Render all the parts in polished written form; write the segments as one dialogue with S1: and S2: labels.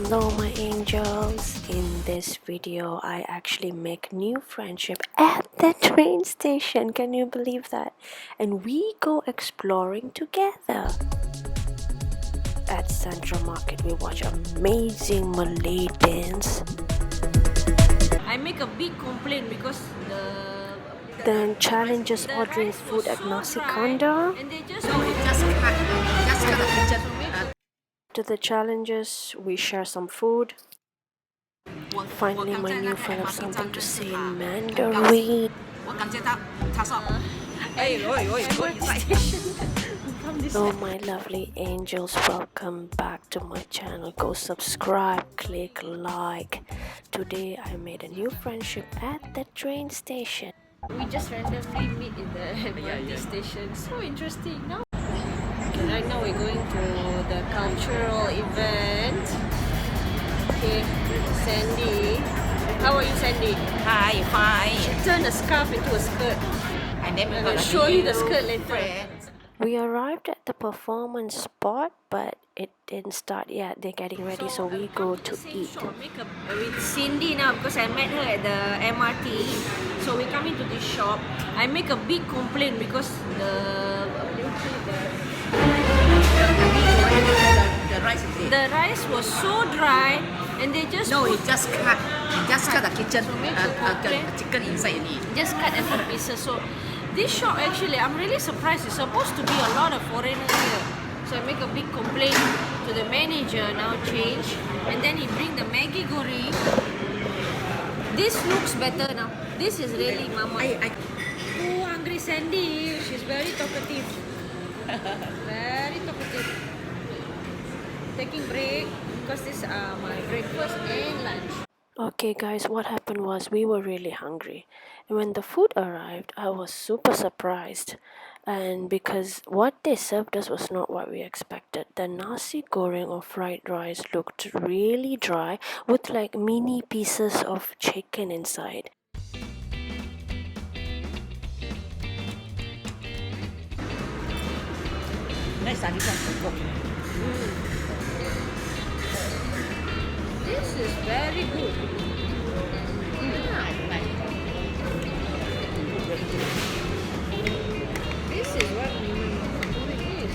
S1: Hello my angels. In this video I actually make new friendship at the train station. Can you believe that? And we go exploring together. At Central Market we watch amazing Malay dance.
S2: I make a big complaint because
S1: Then challenges ordering food at Nasi Kandar.
S2: and they just cut the kitchen.
S1: After the challenges we share some food. Finally my new friend have something to say in Mandarin. Hello my lovely angels, welcome back to my channel. Go subscribe, click like. Today I made a new friendship at the train station.
S2: We just randomly meet in the MRT station. So interesting, no? Okay, right now we're going to the cultural event. Okay, Sandy. How are you, Sandy?
S3: Hi, fine.
S2: She turned a scarf into a skirt.
S3: I never
S2: I'm
S3: got
S2: gonna
S3: a
S2: show you the
S3: new
S2: skirt later.
S3: friend.
S1: We arrived at the performance spot, but it didn't start yet. They're getting ready, so we go to eat.
S2: With Cindy now because I met her at the MRT. So we come into this shop. I make a big complaint because the rice was so dry and they just
S3: Just cut the kitchen, chicken inside only.
S2: just cut into pieces. So this shop actually, I'm really surprised. It's supposed to be a lot of foreigners here. So I make a big complaint to the manager, now change. And then he bring the Maggi goreng. This looks better now. This is really mama. Oh, hungry Sandy. She's very talkative. Very talkative. Taking break because this are my breakfast and lunch.
S1: Okay guys, what happened was we were really hungry, and when the food arrived I was super surprised, and because what they served us was not what we expected. The nasi goreng or fried rice looked really dry with like mini pieces of chicken inside.
S3: Nice, this one.
S2: This is very good. This is what we need.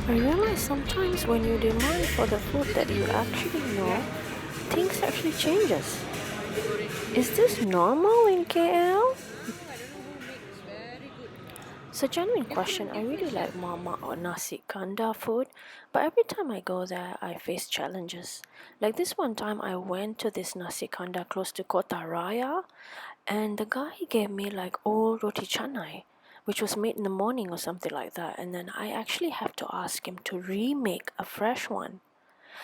S1: I realize sometimes when you demand for the food that you actually know, things actually changes. Is this normal in KL? It's a genuine question. I really like Mama or Nasi Kandar food, but every time I go there, I face challenges. Like this one time, I went to this Nasi Kandar close to Kota Raya, and the guy gave me like old roti canai, which was made in the morning or something like that, and then I actually have to ask him to remake a fresh one.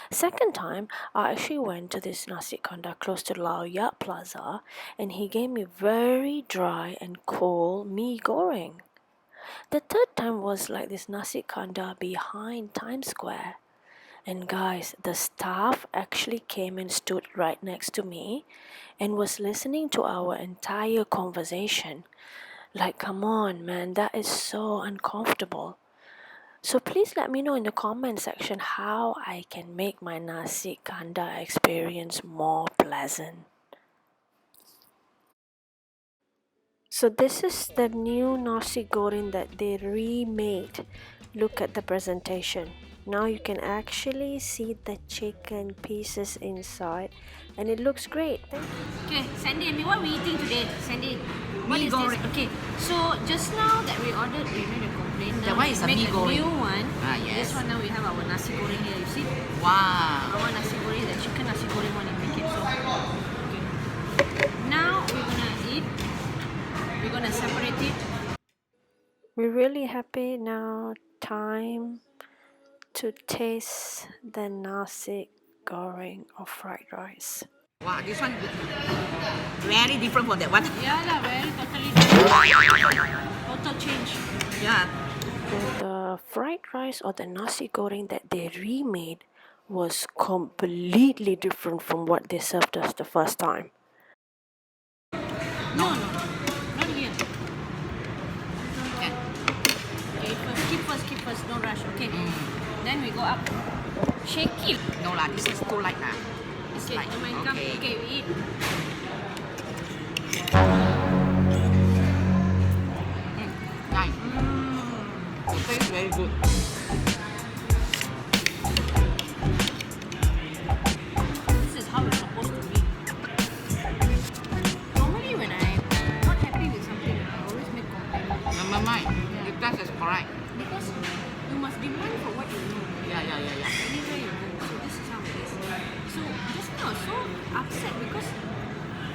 S1: Second time, I actually went to this Nasi Kandar close to Lao Yat Plaza, and he gave me very dry and cold mee goreng. The third time was like this Nasi Kandar behind Times Square. And guys, the staff actually came and stood right next to me and was listening to our entire conversation. Like, come on, man, that is so uncomfortable. So please let me know in the comment section how I can make my Nasi Kandar experience more pleasant. So this is the new nasi goreng that they remade. Look at the presentation. Now you can actually see the chicken pieces inside, and it looks great.
S2: Okay, Sandy, what are we eating today? Sandy, what
S3: Mee
S2: is
S3: goreng.
S2: this? Okay, so just now that we ordered, we made a complaint. Now
S3: That one
S2: we
S3: is a
S2: make
S3: mee goreng.
S2: new one.
S3: Yes.
S2: This one now we have our nasi goreng here. You see?
S3: Wow.
S2: Our nasi goreng, the chicken nasi goreng one, you make it. So, okay. Now we're gonna eat. We're gonna separate it.
S1: We're really happy now. Time to taste the nasi goreng or fried rice.
S3: Wow, this one very different from that one.
S2: Yeah, lah, very totally different. Total change.
S3: Yeah.
S1: The fried rice or the nasi goreng that they remade was completely different from what they served us the first time.
S2: No, not here. Okay, keep first, don't rush. Okay. Then we go shaky.
S3: No lah, this is too light lah. It's
S2: Okay,
S3: light.
S2: never mind, come.
S3: Okay.
S2: Okay, we eat.
S3: Nice. It tastes very good.
S2: This is how it's supposed to be. Normally when I'm not happy with something, I always make complaints.
S3: Never mind. The taste is correct.
S2: Because you must demand for what you know.
S3: Yeah.
S2: Anywhere you go. So this is how it is. So just now I was so upset because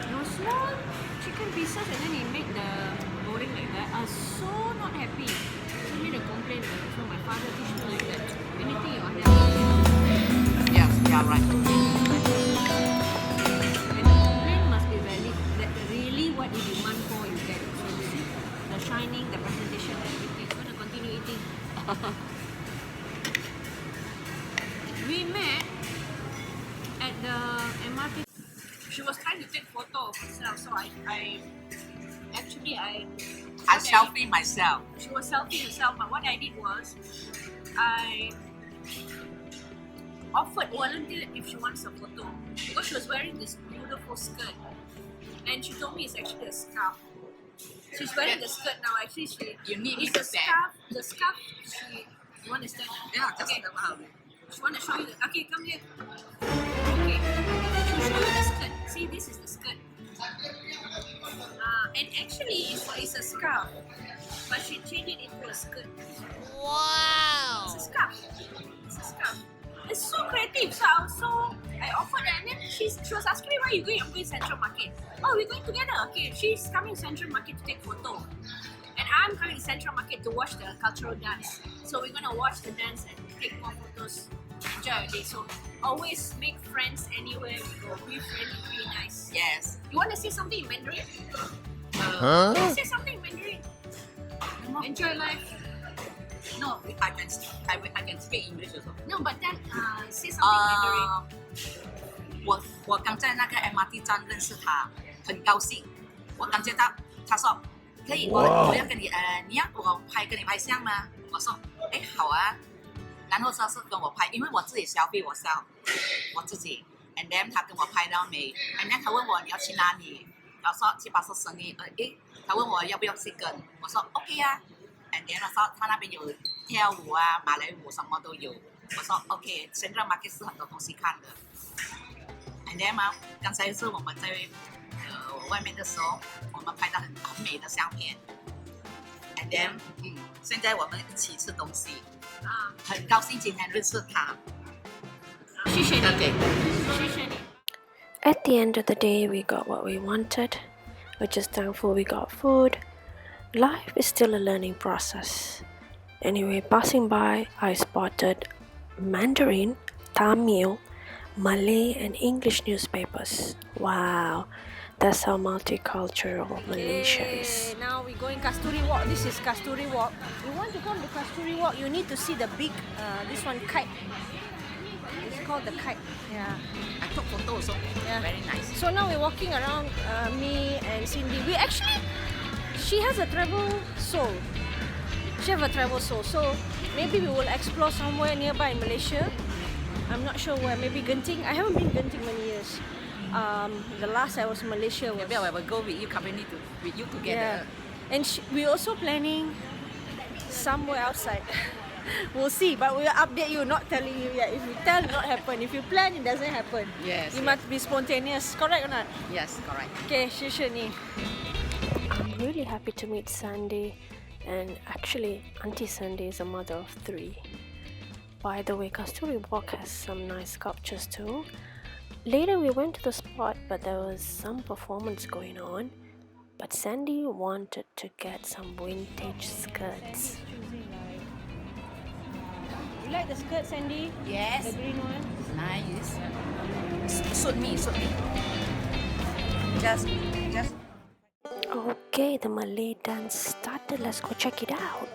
S2: there were small chicken pieces and then he made the goreng like that. I was so not happy. So I made a complaint. So my father teach me like that. Anything you are happy.
S3: Yes, you are right.
S2: And the complaint must be valid. That really what you demand for you get. So you see the shining, the presentation, everything. I'm gonna continue eating. We met at the MRT. She was trying to take photo of herself, so I
S3: selfie myself.
S2: she was selfie herself, but what I did was I offered volunteer if she wants a photo because she was wearing this beautiful skirt and she told me it's actually a scarf. She's wearing the skirt now. Actually,
S3: You need me
S2: it's
S3: to
S2: a
S3: stand.
S2: scarf. The scarf. You want to stand?
S3: Yeah, just
S2: Okay.
S3: about.
S2: She want to show you. Okay, come here. Okay. She'll show you the skirt. See, this is the skirt. And actually, it's a scarf, but she changed it into a skirt. Wow! It's a scarf. It's a scarf. It's so creative. So I offered her, and then she was asking me, where are you going? I'm going Central Market. Oh, we're going together. Okay, she's coming Central Market to take photo. And I'm coming to Central Market to watch the cultural dance. So we're gonna watch the dance and take more photos. Enjoy our day. So always make friends anywhere we go. Be friendly, be nice.
S3: Yes.
S2: You want to say something in Mandarin? Say something in Mandarin. Enjoy life.
S3: No, I can speak English also.
S2: No, but then say something in Mandarin.
S3: 我刚在那个 MRT 站认识他，很高兴。我感觉到他说可以，我要跟你你要跟你拍相吗？我说好啊。然后他是跟我拍，因为我自己消费我自己。And then 他跟我拍到没 ？And then 他问我你要去哪里？我说去巴士生意。他问我要不要去跟，我说 OK 啊。And then 我说他那边有跳舞啊、马来舞什么都有。我说 OK，Central Market 是很多东西看的。And then 嘛，刚才是我们在外面的时候，我们拍到很美的相片。And then 现在我们一起吃东西，很高兴今天认识他。
S2: 谢谢你。
S3: OK。
S2: 谢谢你。
S1: At the end of the day, we got what we wanted. We're just thankful we got food. Life is still a learning process. Anyway, passing by, I spotted Mandarin, Tamil, Malay, and English newspapers. Wow, that's how multicultural Malaysia is.
S2: Now we're going Kasturi Walk. This is Kasturi Walk. You want to come to Kasturi Walk, you need to see the big, this one kite. It's called the kite. Yeah.
S3: I took photo also.
S2: Yeah.
S3: Very nice.
S2: So now we're walking around, me and Cindy. She has a travel soul. She have a travel soul. So maybe we will explore somewhere nearby in Malaysia. I'm not sure where. Maybe Genting. I haven't been Genting many years. The last I was in Malaysia was.
S3: Maybe I will go with you, with you together.
S2: Yeah. And we're also planning somewhere outside. We'll see, but we'll update you, not telling you yet. If we tell, it not happen. If you plan, it doesn't happen.
S3: Yes.
S2: You must be spontaneous. Correct or not?
S3: Yes, correct.
S2: Okay, Shishani.
S1: I'm really happy to meet Sandy, and actually, Auntie Sandy is a mother of 3. By the way, Kasturi Walk has some nice sculptures too. Later, we went to the spot, but there was some performance going on. But Sandy wanted to get some vintage skirts.
S2: You like the skirt, Sandy?
S3: Yes.
S2: The green one?
S3: Nice. Suit me. Just.
S1: Okay, the Malay dance started. Let's go check it out.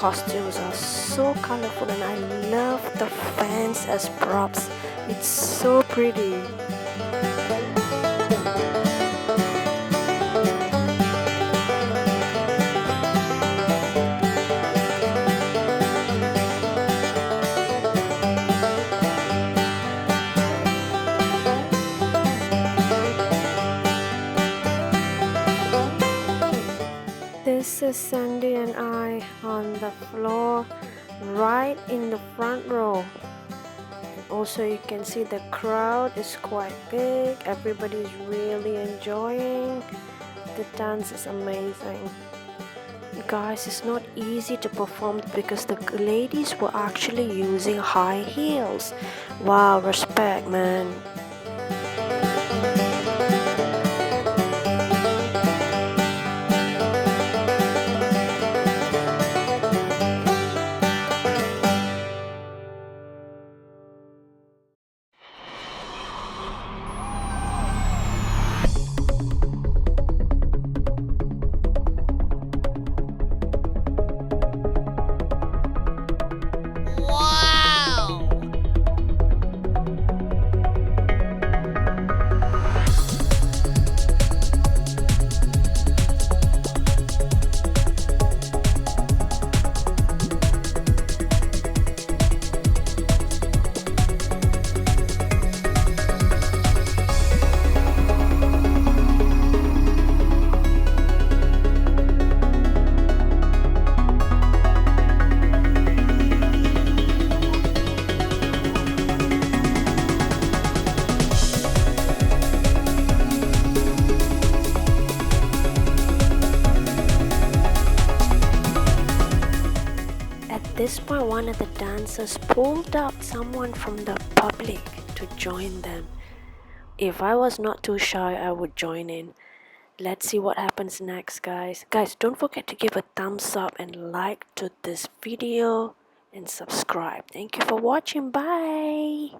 S1: costumes are so colorful, and I love the fans as props. It's so pretty. This is Sandy and I on the floor right in the front row. Also, you can see the crowd is quite big. Everybody is really enjoying. The dance is amazing. Guys, it's not easy to perform because the ladies were actually using high heels. Wow, respect, man. At this point, one of the dancers pulled out someone from the public to join them. If I was not too shy, I would join in. Let's see what happens next, guys. Guys, don't forget to give a thumbs up and like to this video and subscribe. Thank you for watching. Bye.